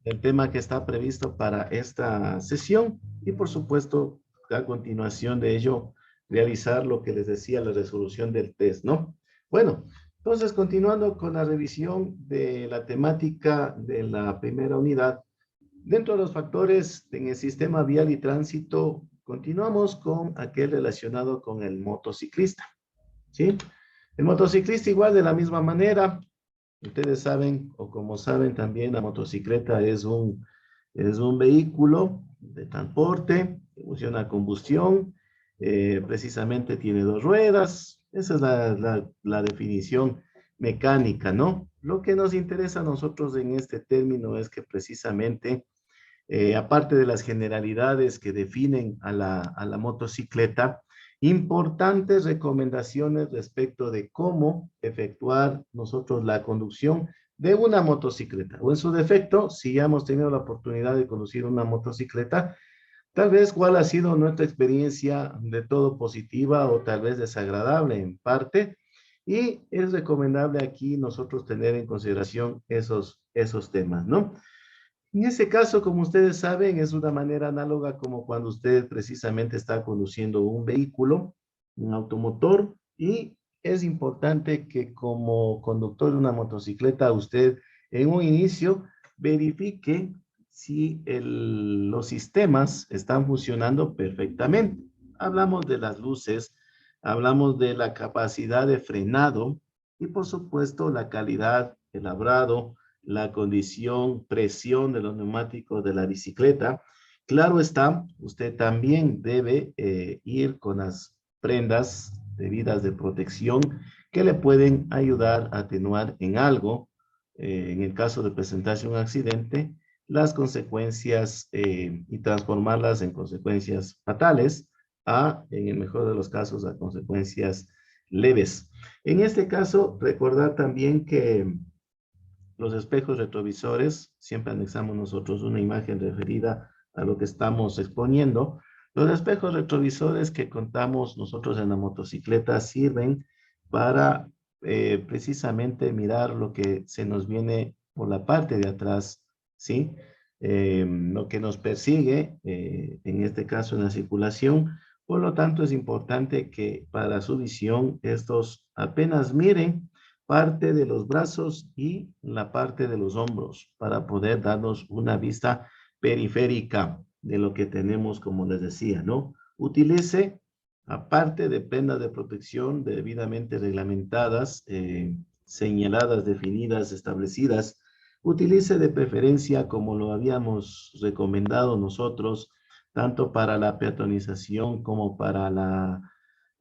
el tema que está previsto para esta sesión y por supuesto a continuación de ello realizar lo que les decía, la resolución del test, ¿no? Bueno, entonces continuando con la revisión de la temática de la primera unidad, dentro de los factores en el sistema vial y tránsito, continuamos con aquel relacionado con el motociclista, ¿sí? El motociclista igual de la misma manera. Ustedes saben, o como saben también, la motocicleta es un vehículo de transporte que funciona a combustión, precisamente tiene dos ruedas. Esa es la definición mecánica, ¿no? Lo que nos interesa a nosotros en este término es que precisamente, aparte de las generalidades que definen a la motocicleta, importantes recomendaciones respecto de cómo efectuar nosotros la conducción de una motocicleta. O en su defecto, si ya hemos tenido la oportunidad de conducir una motocicleta, tal vez cuál ha sido nuestra experiencia de todo positiva o tal vez desagradable en parte. Y es recomendable aquí nosotros tener en consideración esos temas, ¿no? En ese caso, como ustedes saben, es una manera análoga como cuando usted precisamente está conduciendo un vehículo, un automotor, y es importante que como conductor de una motocicleta, usted en un inicio verifique si los sistemas están funcionando perfectamente. Hablamos de las luces, hablamos de la capacidad de frenado y por supuesto la calidad, el labrado, la condición, presión de los neumáticos de la bicicleta. Claro está, usted también debe ir con las prendas debidas de protección que le pueden ayudar a atenuar en algo, en el caso de presentarse un accidente, las consecuencias y transformarlas en consecuencias fatales en el mejor de los casos, a consecuencias leves. En este caso, recordar también que los espejos retrovisores, siempre anexamos nosotros una imagen referida a lo que estamos exponiendo. Los espejos retrovisores que contamos nosotros en la motocicleta sirven para precisamente mirar lo que se nos viene por la parte de atrás, ¿sí? Lo que nos persigue, en este caso en la circulación. Por lo tanto, es importante que para su visión estos apenas miren parte de los brazos y la parte de los hombros para poder darnos una vista periférica de lo que tenemos, como les decía, ¿no? Utilice, aparte de prendas de protección debidamente reglamentadas, señaladas, definidas, establecidas, utilice de preferencia, como lo habíamos recomendado nosotros, tanto para la peatonización como para la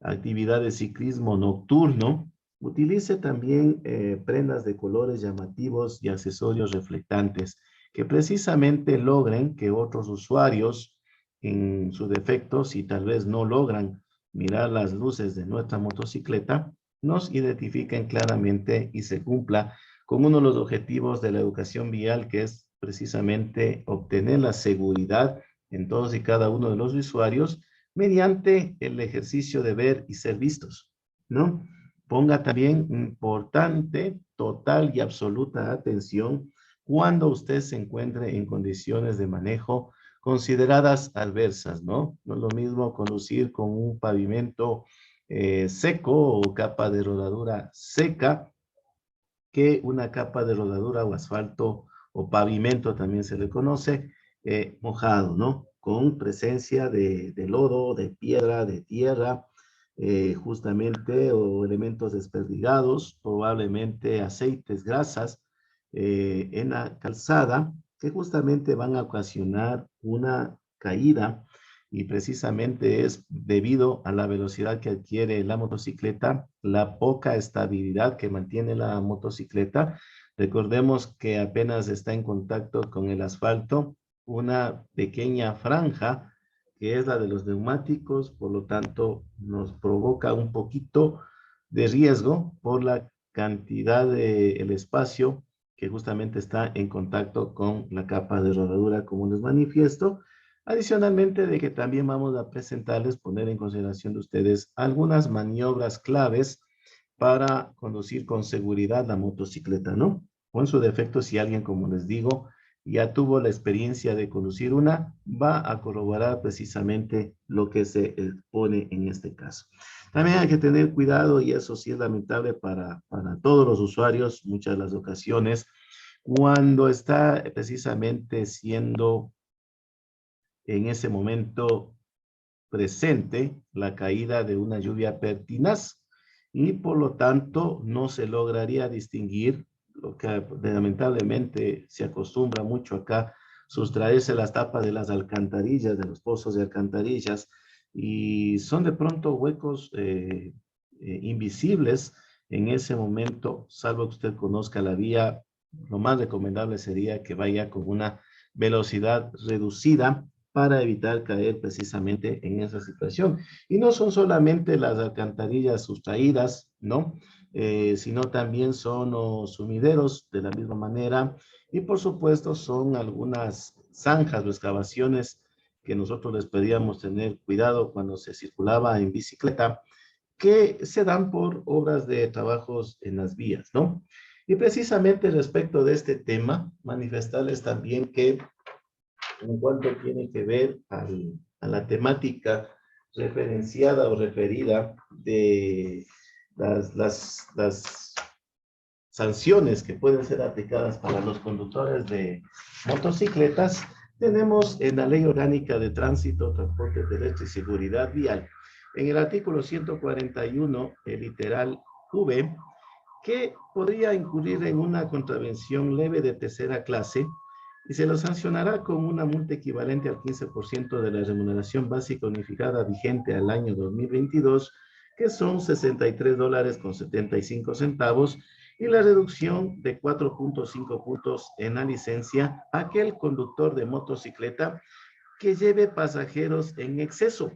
actividad de ciclismo nocturno. Utilice también prendas de colores llamativos y accesorios reflectantes que precisamente logren que otros usuarios, en su defecto, si tal vez no logran mirar las luces de nuestra motocicleta, nos identifiquen claramente y se cumpla con uno de los objetivos de la educación vial, que es precisamente obtener la seguridad en todos y cada uno de los usuarios mediante el ejercicio de ver y ser vistos, ¿no? Ponga también importante, total y absoluta atención cuando usted se encuentre en condiciones de manejo consideradas adversas, ¿no? No es lo mismo conducir con un pavimento seco o capa de rodadura seca que una capa de rodadura o asfalto o pavimento, también se le conoce, mojado, ¿no? Con presencia de lodo, de piedra, de tierra, justamente, o elementos desperdigados, probablemente aceites, grasas, en la calzada, que justamente van a ocasionar una caída y precisamente es debido a la velocidad que adquiere la motocicleta, la poca estabilidad que mantiene la motocicleta. Recordemos que apenas está en contacto con el asfalto, una pequeña franja que es la de los neumáticos, por lo tanto nos provoca un poquito de riesgo por la cantidad de el espacio que justamente está en contacto con la capa de rodadura, como les manifiesto. Adicionalmente de que también vamos a presentarles, poner en consideración de ustedes algunas maniobras claves para conducir con seguridad la motocicleta, ¿no? O en su defecto, si alguien, como les digo, ya tuvo la experiencia de conducir una, va a corroborar precisamente lo que se pone en este caso. También hay que tener cuidado, y eso sí es lamentable para todos los usuarios, muchas de las ocasiones, cuando está precisamente siendo en ese momento presente la caída de una lluvia pertinaz y por lo tanto no se lograría distinguir lo que lamentablemente se acostumbra mucho acá, sustraerse las tapas de las alcantarillas, de los pozos de alcantarillas, y son de pronto huecos invisibles en ese momento, salvo que usted conozca la vía. Lo más recomendable sería que vaya con una velocidad reducida para evitar caer precisamente en esa situación. Y no son solamente las alcantarillas sustraídas, ¿no? Sino también son los sumideros de la misma manera, y por supuesto son algunas zanjas o excavaciones que nosotros les pedíamos tener cuidado cuando se circulaba en bicicleta, que se dan por obras de trabajos en las vías, ¿no? Y precisamente respecto de este tema, manifestarles también que en cuanto tiene que ver a la temática referenciada o referida de las sanciones que pueden ser aplicadas para los conductores de motocicletas, tenemos en la Ley Orgánica de Tránsito, Transporte Terrestre y Seguridad Vial, en el artículo 141, el literal V, que podría incurrir en una contravención leve de tercera clase y se lo sancionará con una multa equivalente al 15% de la remuneración básica unificada vigente al año 2022, que son $63.75, y la reducción de 4.5 puntos en la licencia a aquel conductor de motocicleta que lleve pasajeros en exceso,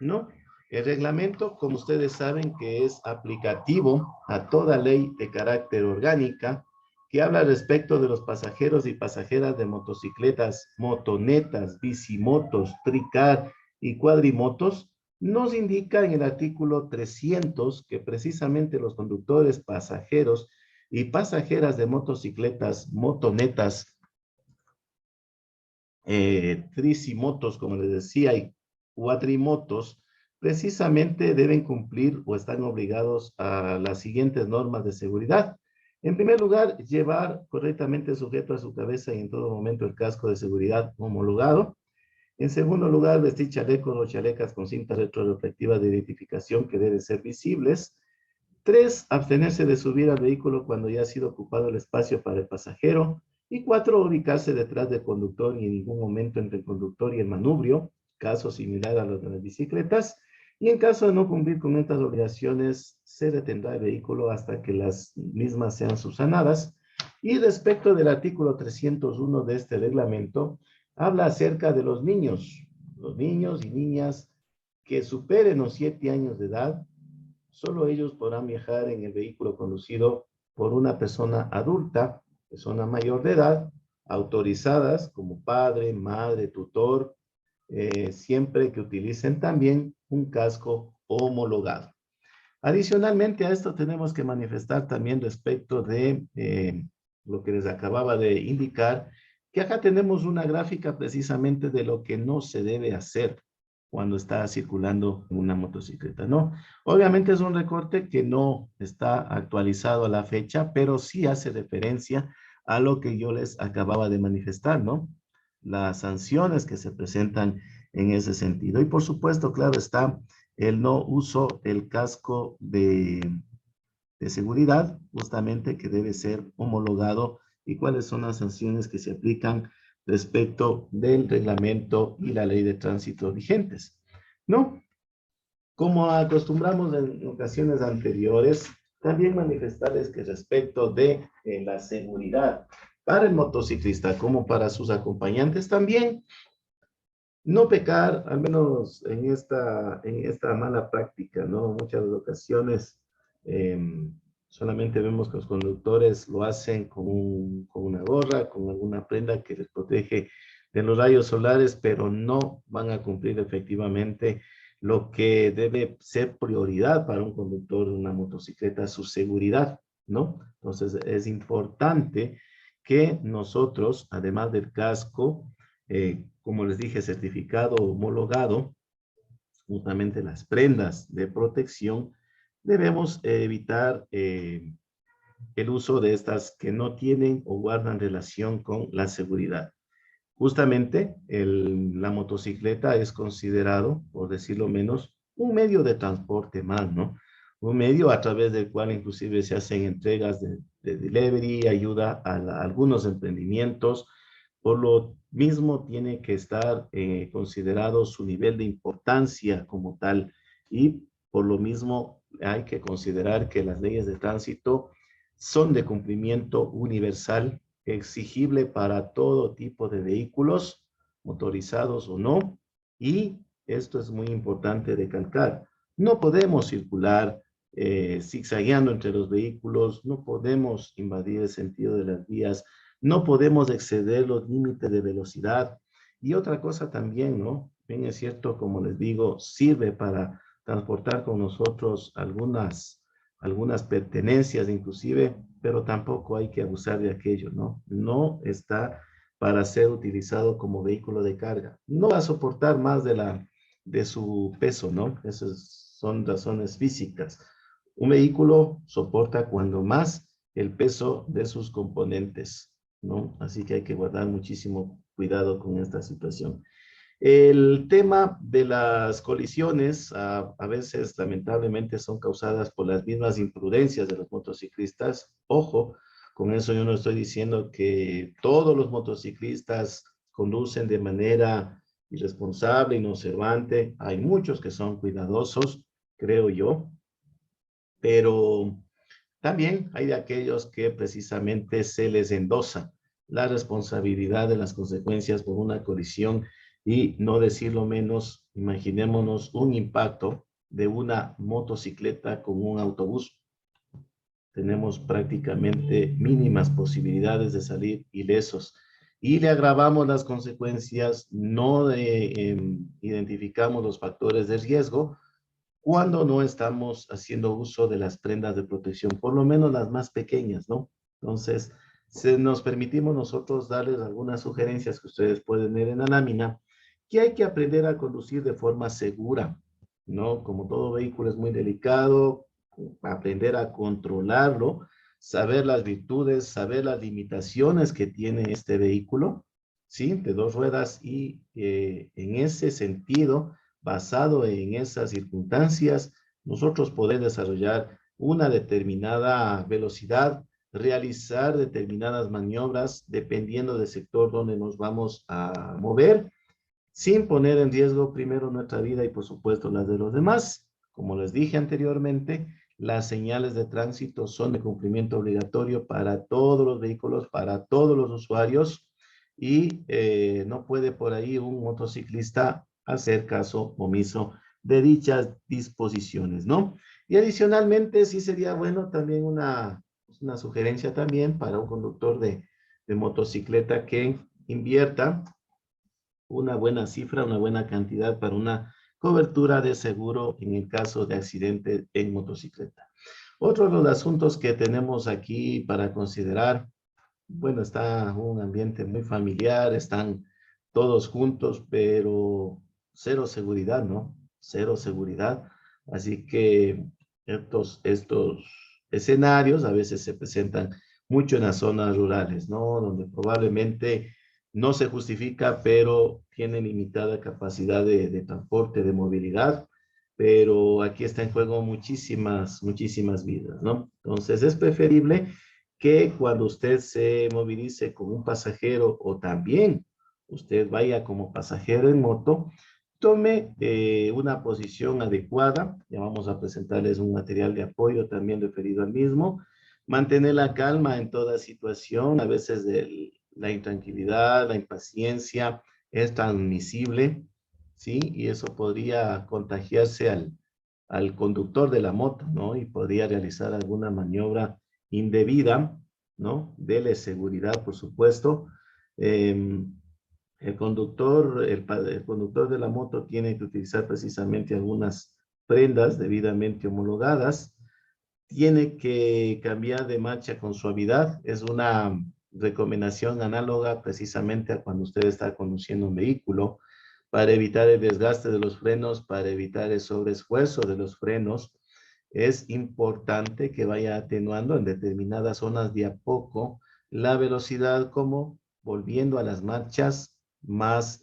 ¿no? El reglamento, como ustedes saben, que es aplicativo a toda ley de carácter orgánica, que habla respecto de los pasajeros y pasajeras de motocicletas, motonetas, bicimotos, tricar y cuadrimotos, nos indica en el artículo 300 que precisamente los conductores, pasajeros y pasajeras de motocicletas, motonetas, tricimotos, como les decía, y cuatrimotos, precisamente deben cumplir o están obligados a las siguientes normas de seguridad. En primer lugar, llevar correctamente sujeto a su cabeza y en todo momento el casco de seguridad homologado. En segundo lugar, vestir chalecos o chalecas con cintas retroreflectivas de identificación que deben ser visibles. 3, abstenerse de subir al vehículo cuando ya ha sido ocupado el espacio para el pasajero. Y 4, ubicarse detrás del conductor y en ningún momento entre el conductor y el manubrio, caso similar a los de las bicicletas. Y en caso de no cumplir con estas obligaciones, se detendrá el vehículo hasta que las mismas sean subsanadas. Y respecto del artículo 301 de este reglamento, habla acerca de los niños y niñas que superen los 7 años de edad. Solo ellos podrán viajar en el vehículo conducido por una persona adulta, persona mayor de edad, autorizadas como padre, madre, tutor, siempre que utilicen también un casco homologado. Adicionalmente a esto tenemos que manifestar también respecto de lo que les acababa de indicar, que acá tenemos una gráfica precisamente de lo que no se debe hacer cuando está circulando una motocicleta, ¿no? Obviamente es un recorte que no está actualizado a la fecha, pero sí hace referencia a lo que yo les acababa de manifestar, ¿no? Las sanciones que se presentan en ese sentido. Y por supuesto, claro está, el no uso del casco de seguridad, justamente que debe ser homologado, y cuáles son las sanciones que se aplican respecto del reglamento y la ley de tránsito vigentes, ¿no? Como acostumbramos en ocasiones anteriores, también manifestarles que respecto de la seguridad para el motociclista como para sus acompañantes también, no pecar, al menos en esta mala práctica, ¿no? Muchas ocasiones eh, solamente vemos que los conductores lo hacen con una gorra, con alguna prenda que les protege de los rayos solares, pero no van a cumplir efectivamente lo que debe ser prioridad para un conductor de una motocicleta, su seguridad, ¿no? Entonces es importante que nosotros, además del casco, como les dije, certificado homologado, justamente las prendas de protección, debemos evitar el uso de estas que no tienen o guardan relación con la seguridad. Justamente la motocicleta es considerado, por decirlo menos, un medio de transporte más, ¿no? Un medio a través del cual inclusive se hacen entregas de delivery, ayuda a algunos emprendimientos. Por lo mismo tiene que estar considerado su nivel de importancia como tal y por lo mismo hay que considerar que las leyes de tránsito son de cumplimiento universal, exigible para todo tipo de vehículos, motorizados o no, y esto es muy importante recalcar. No podemos circular zigzagueando entre los vehículos, no podemos invadir el sentido de las vías, no podemos exceder los límites de velocidad. Y otra cosa también, ¿no? Bien es cierto, como les digo, sirve para transportar con nosotros algunas pertenencias inclusive, pero tampoco hay que abusar de aquello, ¿no? No está para ser utilizado como vehículo de carga. No va a soportar más de su peso, ¿no? Esas son razones físicas. Un vehículo soporta cuando más el peso de sus componentes, ¿no? Así que hay que guardar muchísimo cuidado con esta situación. El tema de las colisiones a veces lamentablemente son causadas por las mismas imprudencias de los motociclistas. Ojo, con eso yo no estoy diciendo que todos los motociclistas conducen de manera irresponsable, inobservante. Hay muchos que son cuidadosos, creo yo, pero también hay de aquellos que precisamente se les endosa la responsabilidad de las consecuencias por una colisión y no decirlo menos, imaginémonos un impacto de una motocicleta con un autobús. Tenemos prácticamente mínimas posibilidades de salir ilesos y le agravamos las consecuencias, no identificamos los factores de riesgo, cuando no estamos haciendo uso de las prendas de protección, por lo menos las más pequeñas, ¿no? Entonces, nos permitimos nosotros darles algunas sugerencias que ustedes pueden ver en la lámina, que hay que aprender a conducir de forma segura, ¿no? Como todo vehículo es muy delicado, aprender a controlarlo, saber las virtudes, saber las limitaciones que tiene este vehículo, ¿sí? De dos ruedas y en ese sentido, basado en esas circunstancias, nosotros poder desarrollar una determinada velocidad, realizar determinadas maniobras dependiendo del sector donde nos vamos a mover, sin poner en riesgo primero nuestra vida y por supuesto las de los demás. Como les dije anteriormente, las señales de tránsito son de cumplimiento obligatorio para todos los vehículos, para todos los usuarios y no puede por ahí un motociclista hacer caso omiso de dichas disposiciones, ¿no? Y adicionalmente sí sería bueno también una sugerencia también para un conductor de motocicleta que invierta una buena cifra, una buena cantidad para una cobertura de seguro en el caso de accidente en motocicleta. Otro de los asuntos que tenemos aquí para considerar, bueno, está un ambiente muy familiar, están todos juntos, pero cero seguridad, ¿no? Cero seguridad. Así que estos escenarios a veces se presentan mucho en las zonas rurales, ¿no? Donde probablemente no se justifica, pero tiene limitada capacidad de transporte, de movilidad, pero aquí está en juego muchísimas vidas, ¿no? Entonces es preferible que cuando usted se movilice con un pasajero o también usted vaya como pasajero en moto, tome una posición adecuada. Ya vamos a presentarles un material de apoyo también referido al mismo. Mantener la calma en toda situación. A veces la intranquilidad, la impaciencia es transmisible, ¿sí? Y eso podría contagiarse al conductor de la moto, ¿no? Y podría realizar alguna maniobra indebida, ¿no? Dele seguridad, por supuesto. El conductor de la moto tiene que utilizar precisamente algunas prendas debidamente homologadas. Tiene que cambiar de marcha con suavidad. Es recomendación análoga precisamente a cuando usted está conduciendo un vehículo, para evitar el desgaste de los frenos, para evitar el sobreesfuerzo de los frenos. Es importante que vaya atenuando en determinadas zonas de a poco la velocidad, como volviendo a las marchas más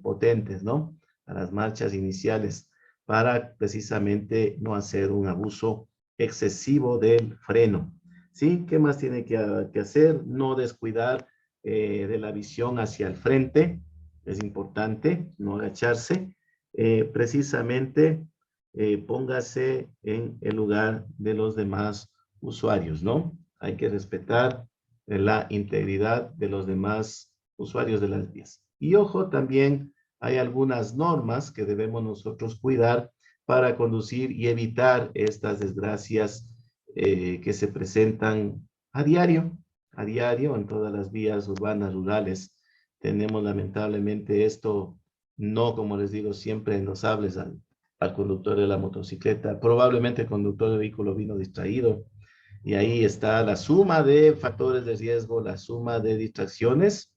potentes, ¿no? A las marchas iniciales, para precisamente no hacer un abuso excesivo del freno. ¿Sí? ¿Qué más tiene que hacer? No descuidar de la visión hacia el frente. Es importante no agacharse. Precisamente póngase en el lugar de los demás usuarios, ¿no? Hay que respetar la integridad de los demás usuarios de las vías. Y ojo, también hay algunas normas que debemos nosotros cuidar para conducir y evitar estas desgracias que se presentan a diario en todas las vías urbanas, rurales. Tenemos lamentablemente esto, no como les digo siempre, en los hables al conductor de la motocicleta. Probablemente el conductor del vehículo vino distraído, y ahí está la suma de factores de riesgo, la suma de distracciones,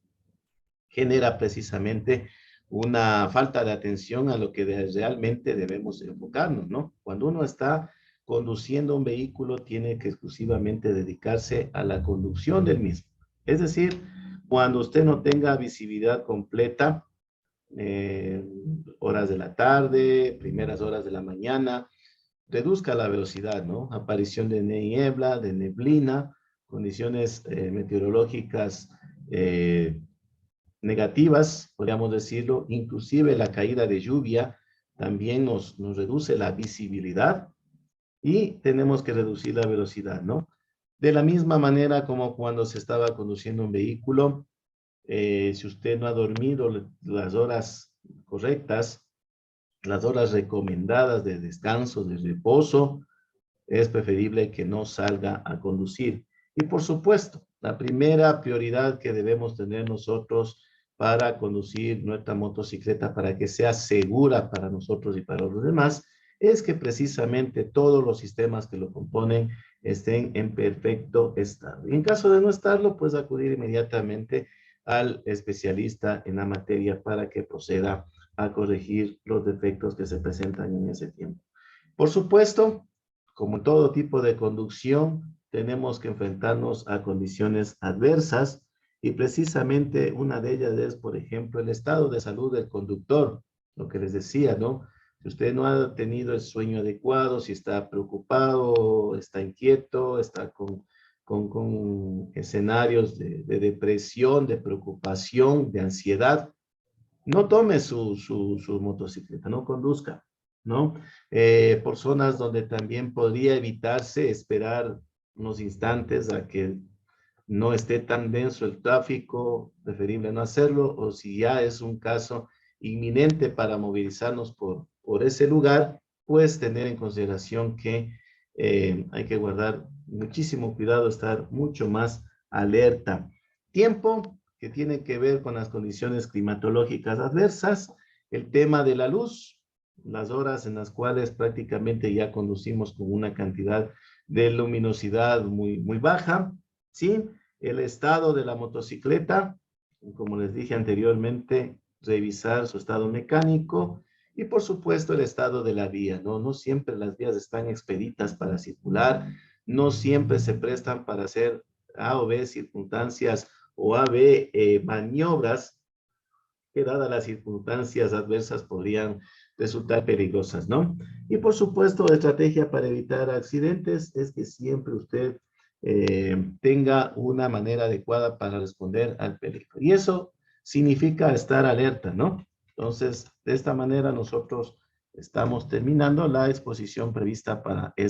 genera precisamente una falta de atención a lo que realmente debemos enfocarnos, ¿no? Cuando uno está conduciendo un vehículo, tiene que exclusivamente dedicarse a la conducción del mismo. Es decir, cuando usted no tenga visibilidad completa, eh, horas de la tarde, primeras horas de la mañana, reduzca la velocidad, ¿no? Aparición de niebla, de neblina, condiciones meteorológicas negativas, podríamos decirlo, inclusive la caída de lluvia también nos reduce la visibilidad, y tenemos que reducir la velocidad, ¿no? De la misma manera como cuando se estaba conduciendo un vehículo, si usted no ha dormido las horas correctas, las horas recomendadas de descanso, de reposo, es preferible que no salga a conducir. Y por supuesto, la primera prioridad que debemos tener nosotros para conducir nuestra motocicleta, para que sea segura para nosotros y para los demás, es que precisamente todos los sistemas que lo componen estén en perfecto estado. Y en caso de no estarlo, pues acudir inmediatamente al especialista en la materia para que proceda a corregir los defectos que se presentan en ese tiempo. Por supuesto, como todo tipo de conducción, tenemos que enfrentarnos a condiciones adversas, y precisamente una de ellas es, por ejemplo, el estado de salud del conductor, lo que les decía, ¿no? Si usted no ha tenido el sueño adecuado, si está preocupado, está inquieto, está con escenarios de depresión, de preocupación, de ansiedad, no tome su motocicleta, no conduzca, ¿no? Por zonas donde también podría evitarse, esperar unos instantes a que no esté tan denso el tráfico, preferible no hacerlo, o si ya es un caso inminente para movilizarnos por ese lugar, pues tener en consideración que hay que guardar muchísimo cuidado, estar mucho más alerta. Tiempo que tiene que ver con las condiciones climatológicas adversas, el tema de la luz, las horas en las cuales prácticamente ya conducimos con una cantidad de luminosidad muy baja, ¿sí? El estado de la motocicleta, como les dije anteriormente, revisar su estado mecánico, y por supuesto el estado de la vía, ¿no? No siempre las vías están expeditas para circular, no siempre se prestan para hacer A o B circunstancias o A, B maniobras que, dadas las circunstancias adversas, podrían resultar peligrosas, ¿no? Y por supuesto, la estrategia para evitar accidentes es que siempre usted tenga una manera adecuada para responder al peligro. Y eso significa estar alerta, ¿no? Entonces, de esta manera nosotros estamos terminando la exposición prevista para este